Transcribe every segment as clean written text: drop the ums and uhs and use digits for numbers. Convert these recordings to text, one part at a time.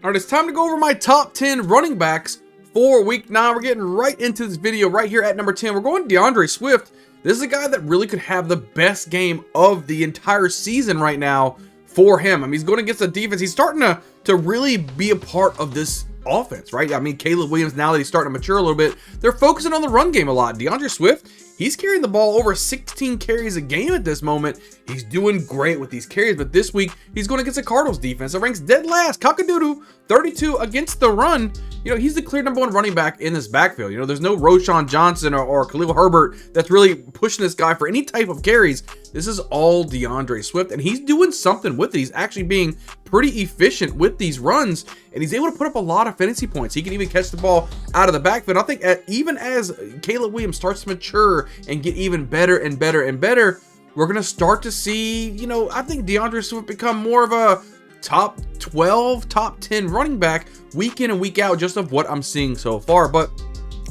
All right, it's time to go over my top 10 running backs for week 9. We're getting right into this video right here at number 10. We're going DeAndre Swift. This is a guy that really could have the best game of the entire season right now for him. I mean, he's going against a defense. He's starting to really be a part of this offense, right? I mean, Caleb Williams, now that he's starting to mature a little bit, they're focusing on the run game a lot. DeAndre Swift, he's carrying the ball over 16 carries a game at this moment. He's doing great with these carries, but this week he's going against a Cardinals defense that ranks dead last, cockadoodle, 32 against the run. You know, he's the clear number 1 running back in this backfield. You know, there's no Roshan Johnson or Khalil Herbert that's really pushing this guy for any type of carries. This is all DeAndre Swift, and he's doing something with it. He's actually being pretty efficient with these runs, and he's able to put up a lot of fantasy points. He can even catch the ball out of the backfield. I think even as Caleb Williams starts to mature and get even better and better and better, we're going to start to see, you know, I think DeAndre Swift become more of a top 12, top 10 running back week in and week out, just of what I'm seeing so far. But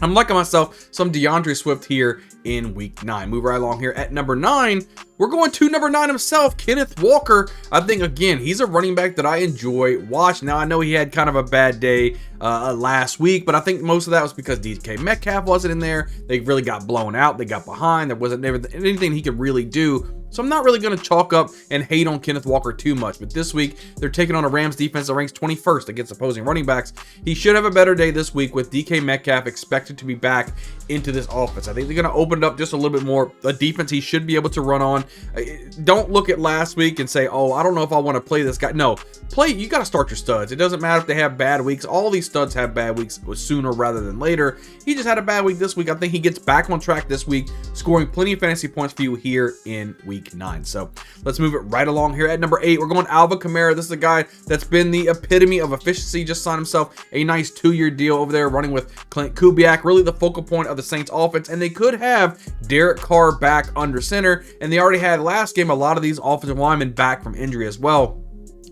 I'm liking myself some DeAndre Swift here in week 9. Move right along here at number 9. We're going to number 9 himself, Kenneth Walker. I think, again, he's a running back that I enjoy watching. Now, I know he had kind of a bad day last week, but I think most of that was because DK Metcalf wasn't in there. They really got blown out. They got behind. There wasn't anything he could really do. So I'm not really going to chalk up and hate on Kenneth Walker too much. But this week, they're taking on a Rams defense that ranks 21st against opposing running backs. He should have a better day this week with DK Metcalf expected to be back into this offense. I think they're going to open it up just a little bit more. A defense he should be able to run on. Don't look at last week and say, oh, I don't know if I want to play this guy. No, you got to start your studs. It doesn't matter if they have bad weeks. All these studs have bad weeks sooner rather than later. He just had a bad week this week. I think he gets back on track this week, scoring plenty of fantasy points for you here in week 9. So let's move it right along here at number 8. We're going Alvin Kamara. This is a guy that's been the epitome of efficiency. Just signed himself a nice 2-year deal over there, running with Clint Kubiak, really the focal point of the Saints offense. And they could have Derek Carr back under center, and they already had last game a lot of these offensive linemen back from injury as well.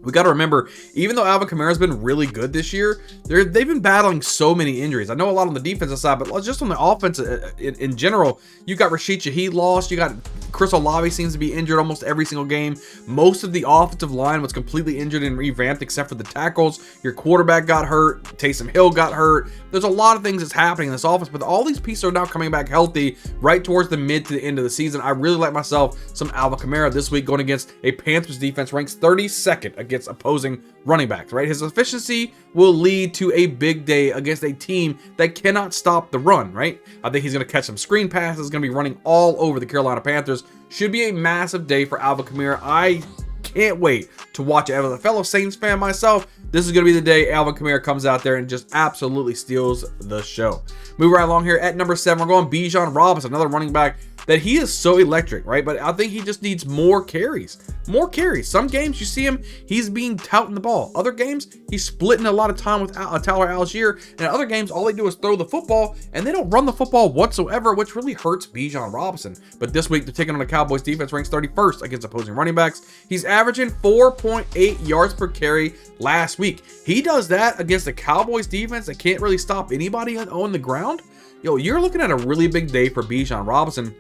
We got to remember, even though Alvin Kamara has been really good this year, they've been battling so many injuries. I know a lot on the defensive side, but just on the offense in general, you got Rashid Shaheed lost. You got Chris Olave seems to be injured almost every single game. Most of the offensive line was completely injured and revamped except for the tackles. Your quarterback got hurt. Taysom Hill got hurt. There's a lot of things that's happening in this offense, but all these pieces are now coming back healthy right towards the mid to the end of the season. I really like myself some Alvin Kamara this week going against a Panthers defense ranks 32nd against opposing running backs, right? His efficiency will lead to a big day against a team that cannot stop the run, right? I think he's going to catch some screen passes, going to be running all over the Carolina Panthers. Should be a massive day for Alvin Kamara. I can't wait to watch it. As a fellow Saints fan myself, this is going to be the day Alvin Kamara comes out there and just absolutely steals the show. Move right along here at number 7. We're going Bijan Robinson, another running back that he is so electric, right? But I think he just needs more carries. More carries. Some games you see him, he's being touting the ball. Other games, he's splitting a lot of time with Tyler Algier. And other games, all they do is throw the football, and they don't run the football whatsoever, which really hurts Bijan Robinson. But this week, they're taking on the Cowboys defense, ranks 31st against opposing running backs. He's averaging 4.8 yards per carry last week. He does that against the Cowboys defense that can't really stop anybody on the ground. Yo, you're looking at a really big day for Bijan Robinson.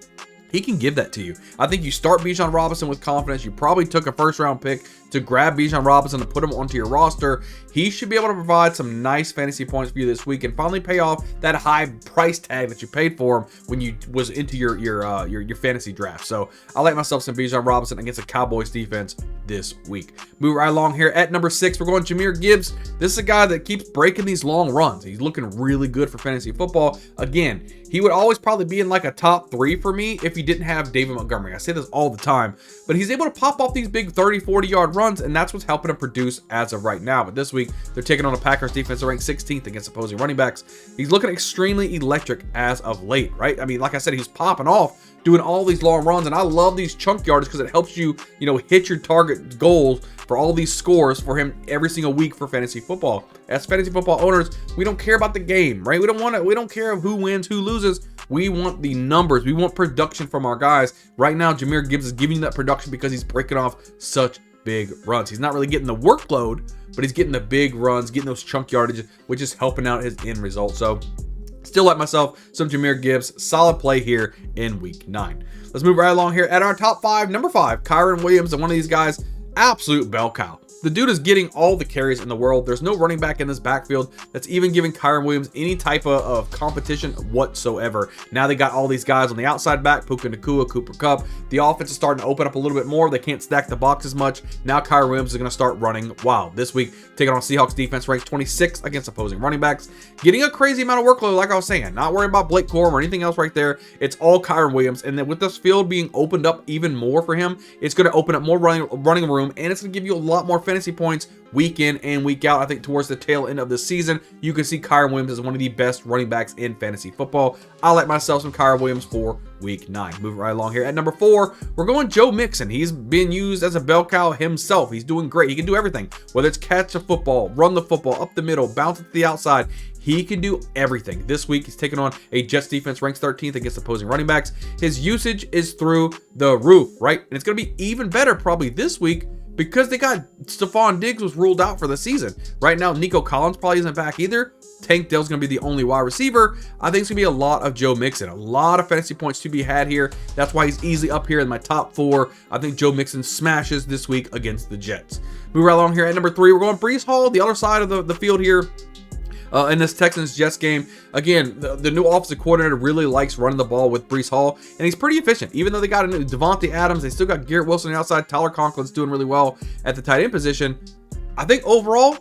He can give that to you. I think you start Bijan Robinson with confidence. You probably took a first-round pick to grab Bijan Robinson to put him onto your roster. He should be able to provide some nice fantasy points for you this week and finally pay off that high price tag that you paid for him when you was into your fantasy draft. So I like myself some Bijan Robinson against the Cowboys defense this week. Move right along here at number 6. We're going Jahmyr Gibbs. This is a guy that keeps breaking these long runs. He's looking really good for fantasy football. Again, he would always probably be in like a top 3 for me if he didn't have David Montgomery. I say this all the time, but he's able to pop off these big 30, 40-yard runs, and that's what's helping him produce as of right now. But this week, they're taking on a Packers defense that ranks 16th against opposing running backs. He's looking extremely electric as of late, right? I mean, like I said, he's popping off, doing all these long runs, and I love these chunk yards because it helps you, hit your target goals for all these scores for him every single week for fantasy football. As fantasy football owners, we don't care about the game, right? We don't care of who wins, who loses. We want the numbers. We want production from our guys. Right now, Jahmyr Gibbs is giving you that production because he's breaking off such big runs. He's not really getting the workload, but he's getting the big runs, getting those chunk yardage, which is helping out his end result. So still like myself some Jahmyr Gibbs. Solid play here in week 9. Let's move right along here at our top 5. Number 5, Kyron Williams, and one of these guys, absolute bell cow. The dude is getting all the carries in the world. There's no running back in this backfield that's even giving Kyren Williams any type of competition whatsoever. Now they got all these guys on the outside back, Puka Nacua, Cooper Kupp. The offense is starting to open up a little bit more. They can't stack the box as much. Now Kyren Williams is going to start running wild. This week, taking on Seahawks defense ranked 26th against opposing running backs. Getting a crazy amount of workload, like I was saying. Not worried about Blake Corum or anything else right there. It's all Kyren Williams. And then with this field being opened up even more for him, it's going to open up more running room, and it's going to give you a lot more fantasy points week in and week out. I think towards the tail end of the season, you can see Kyren Williams as one of the best running backs in fantasy football. I like myself some Kyren Williams for week 9. Moving right along here at number 4, we're going Joe Mixon. He's been used as a bell cow himself. He's doing great. He can do everything, whether it's catch a football, run the football up the middle, bounce it to the outside. He can do everything. This week, he's taking on a Jets defense ranked 13th against opposing running backs. His usage is through the roof, right? And it's going to be even better probably this week because they got Stephon Diggs was ruled out for the season. Right now, Nico Collins probably isn't back either. Tank Dell's going to be the only wide receiver. I think it's going to be a lot of Joe Mixon. A lot of fantasy points to be had here. That's why he's easily up here in my top 4. I think Joe Mixon smashes this week against the Jets. Moving right along here at number 3, we're going Breece Hall, the other side of the field here. In this Texans-Jets game, again, the new offensive coordinator really likes running the ball with Breece Hall, and he's pretty efficient. Even though they got a new Devontae Adams, they still got Garrett Wilson on the outside. Tyler Conklin's doing really well at the tight end position. I think overall,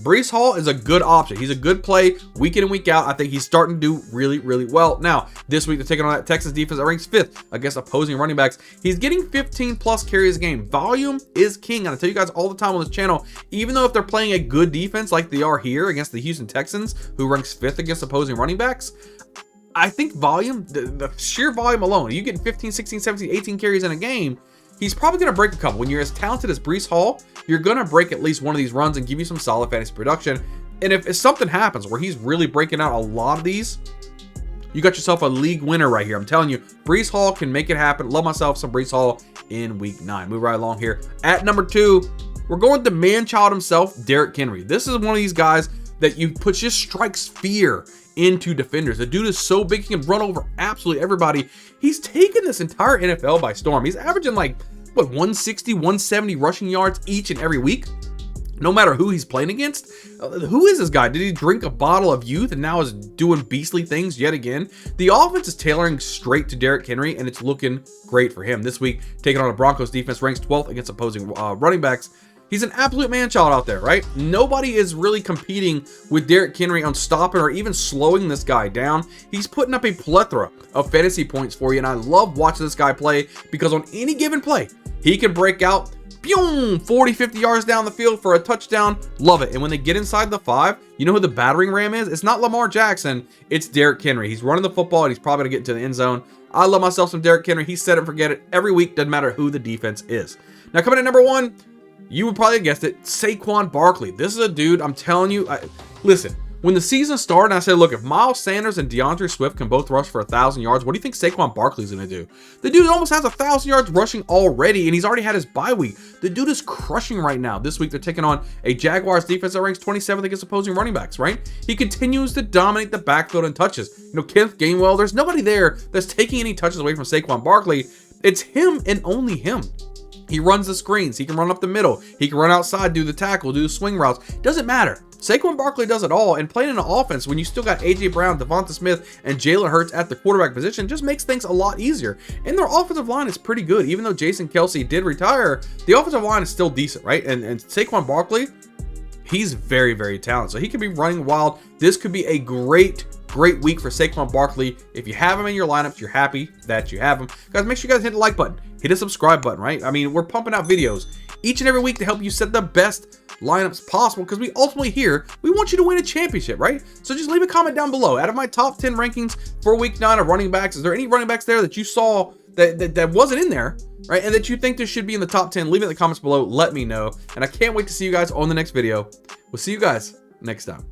Breece Hall is a good option. He's a good play week in and week out. I think he's starting to do really, really well. Now, this week they're taking on that Texas defense that ranks 5th against opposing running backs. He's getting 15 plus carries a game. Volume is king. And I tell you guys all the time on this channel, even though if they're playing a good defense like they are here against the Houston Texans, who ranks 5th against opposing running backs, I think volume, the sheer volume alone, you getting 15, 16, 17, 18 carries in a game, he's probably going to break a couple. When you're as talented as Breece Hall, you're going to break at least one of these runs and give you some solid fantasy production. And if something happens where he's really breaking out a lot of these, you got yourself a league winner right here. I'm telling you, Breece Hall can make it happen. Love myself some Breece Hall in week 9. Move right along here. At number 2, we're going with the man-child himself, Derrick Henry. This is one of these guys that just strikes fear into defenders. The dude is so big, he can run over absolutely everybody. He's taken this entire NFL by storm. He's averaging like, what, 160, 170 rushing yards each and every week, no matter who he's playing against. Who is this guy? Did he drink a bottle of youth and now is doing beastly things yet again? The offense is tailoring straight to Derrick Henry, and it's looking great for him. This week, taking on a Broncos defense ranks 12th against opposing running backs. He's an absolute man-child out there, right? Nobody is really competing with Derrick Henry on stopping or even slowing this guy down. He's putting up a plethora of fantasy points for you, and I love watching this guy play because on any given play, he can break out, boom, 40, 50 yards down the field for a touchdown. Love it. And when they get inside the 5, you know who the battering ram is? It's not Lamar Jackson. It's Derrick Henry. He's running the football, and he's probably going to get into the end zone. I love myself some Derrick Henry. He set it and forget it every week. Doesn't matter who the defense is. Now, coming in at number 1, you would probably have guessed it, Saquon Barkley. This is a dude, I'm telling you, listen, when the season started, I said, look, if Miles Sanders and DeAndre Swift can both rush for 1,000 yards, what do you think Saquon Barkley's going to do? The dude almost has 1,000 yards rushing already, and he's already had his bye week. The dude is crushing right now. This week, they're taking on a Jaguars defense that ranks 27th against opposing running backs, right? He continues to dominate the backfield in touches. You know, Kenneth Gainwell, there's nobody there that's taking any touches away from Saquon Barkley. It's him and only him. He runs the screens. He can run up the middle. He can run outside, do the tackle, do the swing routes. Doesn't matter. Saquon Barkley does it all, and playing in an offense when you still got A.J. Brown, Devonta Smith, and Jalen Hurts at the quarterback position just makes things a lot easier. And their offensive line is pretty good. Even though Jason Kelce did retire, the offensive line is still decent, right? And Saquon Barkley, he's very, very talented. So he could be running wild. This could be a great week for Saquon Barkley. If you have him in your lineups, you're happy that you have him. Guys, make sure you guys hit the like button. Hit the subscribe button, right? I mean, we're pumping out videos each and every week to help you set the best lineups possible because we ultimately here, we want you to win a championship, right? So just leave a comment down below. Out of my top 10 rankings for week 9 of running backs, is there any running backs there that you saw that wasn't in there, right? And that you think this should be in the top 10? Leave it in the comments below. Let me know. And I can't wait to see you guys on the next video. We'll see you guys next time.